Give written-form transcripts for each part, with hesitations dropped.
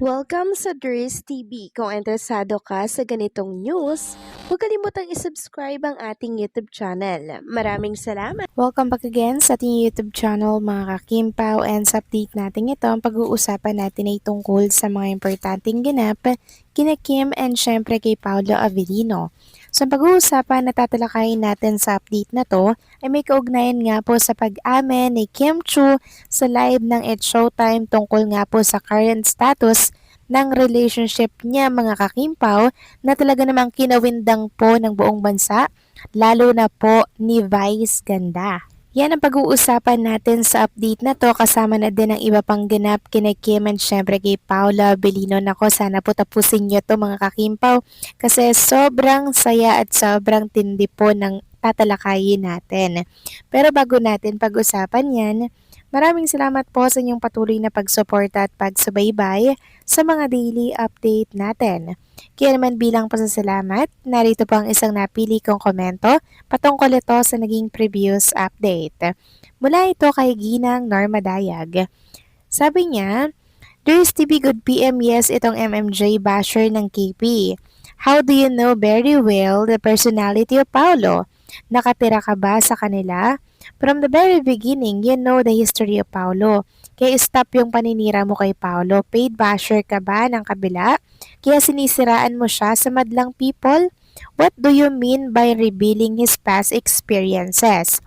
Welcome sa Dries TV. Kung interesado ka sa ganitong news, huwag kalimutang isubscribe ang ating YouTube channel. Maraming salamat! Welcome back again sa ating YouTube channel mga kakimpaw, and sa update natin ito, ang pag-uusapan natin ay tungkol sa mga importanteng ganap kina Kim and syempre kay Paolo Avellino. So ang pag-uusapan na tatalakayin natin sa update na to ay may kaugnayan nga po sa pag-amin ni Kim Chu sa live ng It's Showtime tungkol nga po sa current status ng relationship niya mga kakimpaw na talaga namang kinawindang po ng buong bansa, lalo na po ni Vice Ganda. Yan ang pag-uusapan natin sa update na to, kasama na din ang iba pang ganap kina Kim and syempre kay Paula Avellino. Nako, sana po tapusin nyo to mga kakimpaw kasi sobrang saya at sobrang tindi po ng tatalakayin natin. Pero bago natin pag-usapan yan, maraming salamat po sa inyong patuloy na pagsuporta at pagsubaybay sa mga daily update natin. Kaya naman bilang pasasalamat, narito po ang isang napili kong komento patungkol ito sa naging previous update. Mula ito kay Ginang Norma Dayag. Sabi niya, "There's TV Good PM, yes, itong MMJ basher ng KP. How do you know very well the personality of Paolo? Nakatira ka ba sa kanila? From the very beginning, you know the history of Paolo. Kaya stop yung paninira mo kay Paolo. Paid basher ka ba ng kabila? Kaya sinisiraan mo siya sa madlang people? What do you mean by revealing his past experiences?"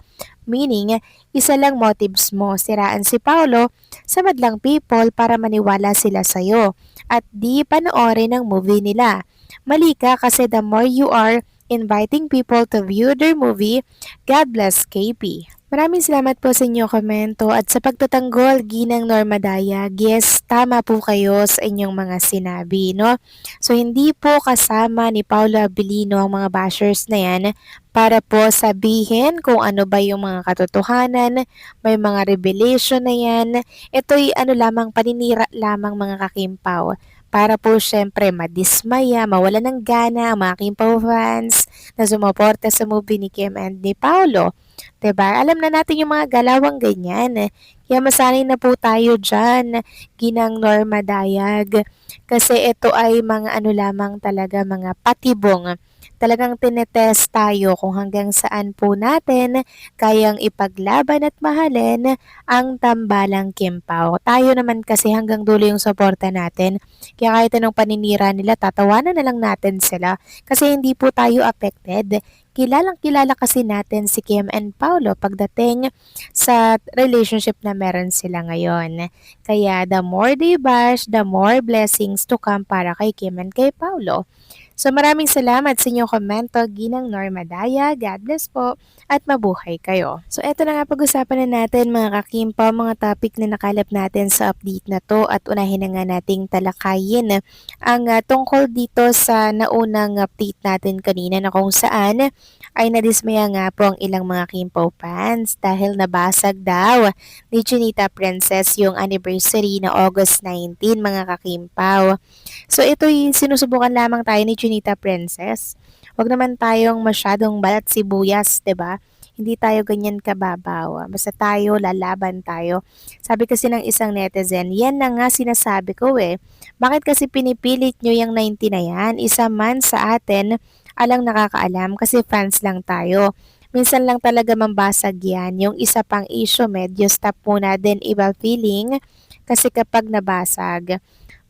Meaning, isa lang motives mo, siraan si Paolo sa madlang people para maniwala sila sa'yo at di panoorin ang movie nila. Mali ka kasi the more you are inviting people to view their movie, God bless KP. Maraming salamat po sa inyong komento at sa pagtatanggol, Ginang Norma Dayag. Yes, tama po kayo sa inyong mga sinabi, no? So, hindi po kasama ni Paolo Avellino ang mga bashers na yan para po sabihin kung ano ba yung mga katotohanan, may mga revelation na yan. Ito'y ano lamang, paninira lamang mga kakimpaw. Para po syempre madismaya, mawala ng gana ang mga Kimpaw fans na sumuporta sa movie ni Kim and ni Paolo. 'Diba? Alam na natin yung mga galawang ganyan. Kaya masanay na po tayo dyan, Ginang Norma Dayag. Kasi ito ay mga ano lamang talaga, mga patibong. Talagang tinetest tayo kung hanggang saan po natin kayang ipaglaban at mahalin ang tambalang Kimpaw. Tayo naman kasi hanggang dulo yung suporta natin. Kaya kahit anong paninira nila, tatawanan na lang natin sila. Kasi hindi po tayo affected. Kilalang kilala kasi natin si Kim and Paolo pagdating sa relationship na meron sila ngayon. Kaya the more they bash, the more blessings to come para kay Kim and kay Paolo. So maraming salamat sa inyong komento, Ginang Norma Daya. God bless po at mabuhay kayo. So eto na nga, pag-usapan na natin mga kakimpa, mga topic na nakalap natin sa update na to, at unahin na nga nating talakayin ang tungkol dito sa naunang update natin kanina na kung saan ay nadismaya nga po ang ilang mga Kimpaw fans dahil nabasag daw ni Chinita Princess yung anniversary na August 19 mga kakimpaw. So ito'y sinusubukan lamang tayo ni Chinita Princess. Huwag naman tayong masyadong balat sibuyas, 'di ba? Hindi tayo ganyan kababaw. Basta tayo, lalaban tayo. Sabi kasi ng isang netizen, yan na nga sinasabi ko eh. Bakit kasi pinipilit nyo yung 90 na yan? Isa man sa atin, alang nakakaalam kasi fans lang tayo. Minsan lang talaga mambasag yan. Yung isa pang issue, medyo stop muna din iba feeling kasi kapag nabasag.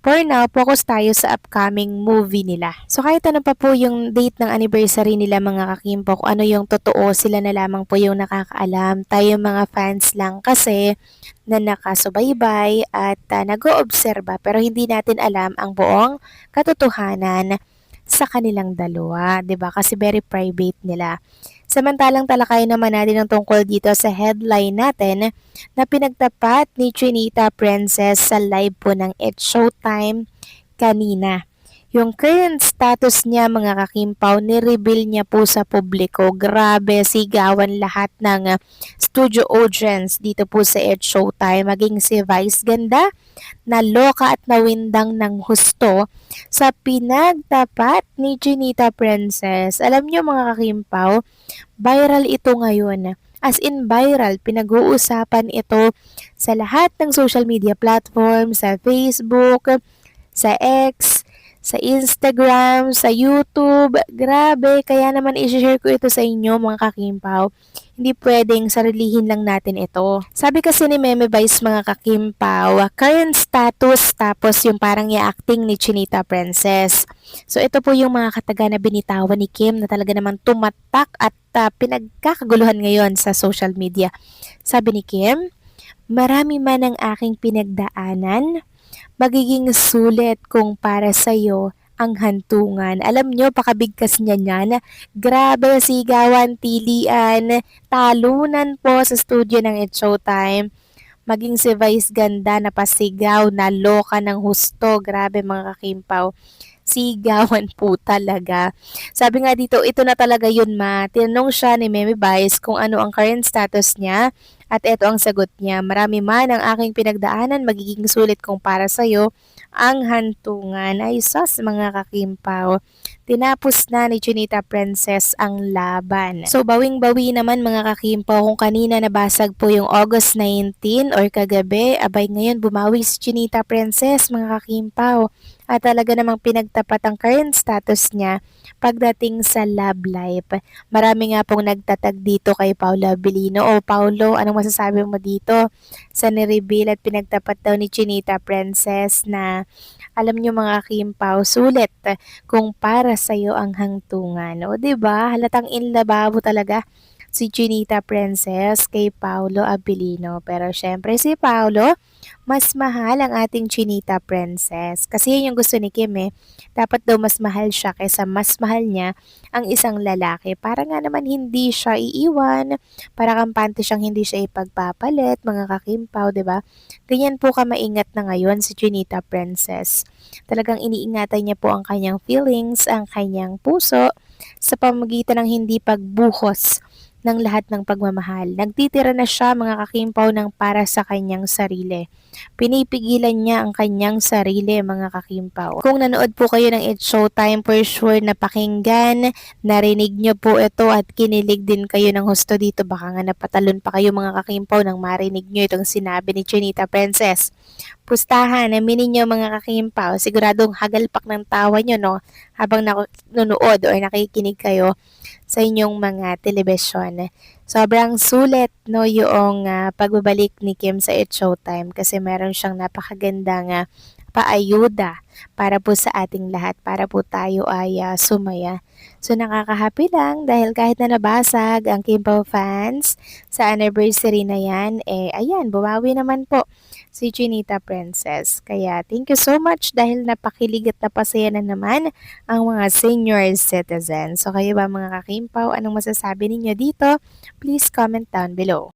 For now, focus tayo sa upcoming movie nila. So kahit ano pa po yung date ng anniversary nila mga kakimpo, kung ano yung totoo, sila na lamang po yung nakakaalam. Tayo mga fans lang kasi na nakasubaybay at nag-oobserba pero hindi natin alam ang buong katotohanan sa kanilang dalawa, 'di ba? Kasi very private nila. Samantalang talakayin naman natin ang tungkol dito sa headline natin na pinagtapat ni Chinita Princess sa live po ng It's Showtime kanina. Yung current status niya mga kakimpaw, ni-reveal niya po sa publiko. Grabe, sigawan lahat ng studio audience dito po sa It's Showtime. Maging si Vice Ganda, naloka at nawindang ng husto sa pinagtapat ni Chinita Princess. Alam niyo mga kakimpaw, viral ito ngayon. As in viral, pinag-uusapan ito sa lahat ng social media platforms, sa Facebook, sa X, sa Instagram, sa YouTube. Grabe, kaya naman i-share ko ito sa inyo mga kakimpaw. Hindi pwedeng sarilihin lang natin ito. Sabi kasi ni Meme Vice mga kakimpaw, current status tapos yung parang i-acting ni Chinita Princess. So ito po yung mga kataga na binitawan ni Kim na talaga naman tumatak at pinagkakaguluhan ngayon sa social media. Sabi ni Kim, marami man ang aking pinagdaanan, magiging sulit kung para sa'yo ang hantungan. Alam nyo, pakabigkas niya niyan. Grabe, sigawan, tilian, talunan po sa studio ng It's Showtime. Maging si Vice Ganda na pasigaw, na loka ng husto. Grabe mga kakimpaw. Sigawan po talaga. Sabi nga dito, ito na talaga yun ma. Tinanong siya ni Meme Vice kung ano ang current status niya at ito ang sagot niya. Marami man ang aking pinagdaanan, magiging sulit kung para sa'yo ang hantungan. Ay sus mga kakimpaw. Tinapos na ni Chinita Princess ang laban. So bawing-bawi naman mga kakimpaw kung kanina nabasag po yung August 19 or kagabi, abay ngayon bumawi si Chinita Princess mga kakimpaw. At talaga namang pinagtapat ang current status niya pagdating sa love life. Marami nga pong nagtatag dito kay Paolo Abilino. O Paulo, anong masasabi mo dito sa nireveal at pinagtapat daw ni Chinita Princess na alam niyo mga kimpaw, sulit kung para sa'yo ang hangtungan. O 'di ba? Halatang inlababo talaga si Chinita Princess kay Paolo Abilino. Pero syempre si Paolo, mas mahal ang ating Chinita Princess. Kasi yun yung gusto ni Kim eh. Dapat daw mas mahal siya kaysa mas mahal niya ang isang lalaki. Para nga naman hindi siya iiwan, para kampante siyang hindi siya ipagpapalit, mga kakimpaw, 'di ba? Ganyan po ka maingat na ngayon si Chinita Princess. Talagang iniingatan niya po ang kanyang feelings, ang kanyang puso, sa pamamagitan ng hindi pagbuhos ng lahat ng pagmamahal. Nagtitira na siya mga kakimpaw ng para sa kanyang sarili. Pinipigilan niya ang kanyang sarili mga kakimpaw. Kung nanood po kayo ng It's Showtime, for sure na pakinggan, narinig niyo po ito at kinilig din kayo ng husto dito. Baka nga napatalon pa kayo mga kakimpaw nang marinig niyo itong sinabi ni Chinita Princess. Pustahan, aminin niyo mga kakimpaw, siguradong hagalpak ng tawa niyo no, habang nanonood o nakikinig kayo sa inyong mga telebisyon. Sobrang sulit no yung pagbabalik ni Kim sa It's Showtime kasi meron siyang napakagandang paayuda para po sa ating lahat, para po tayo ay sumaya. So nakaka-happy lang dahil kahit na nabasag ang Kimpaw fans sa anniversary na yan, ayan, bumawi naman po si Chinita Princess. Kaya thank you so much dahil napakilig at napasaya na naman ang mga senior citizens. So kayo ba mga kakimpaw, anong masasabi ninyo dito? Please comment down below.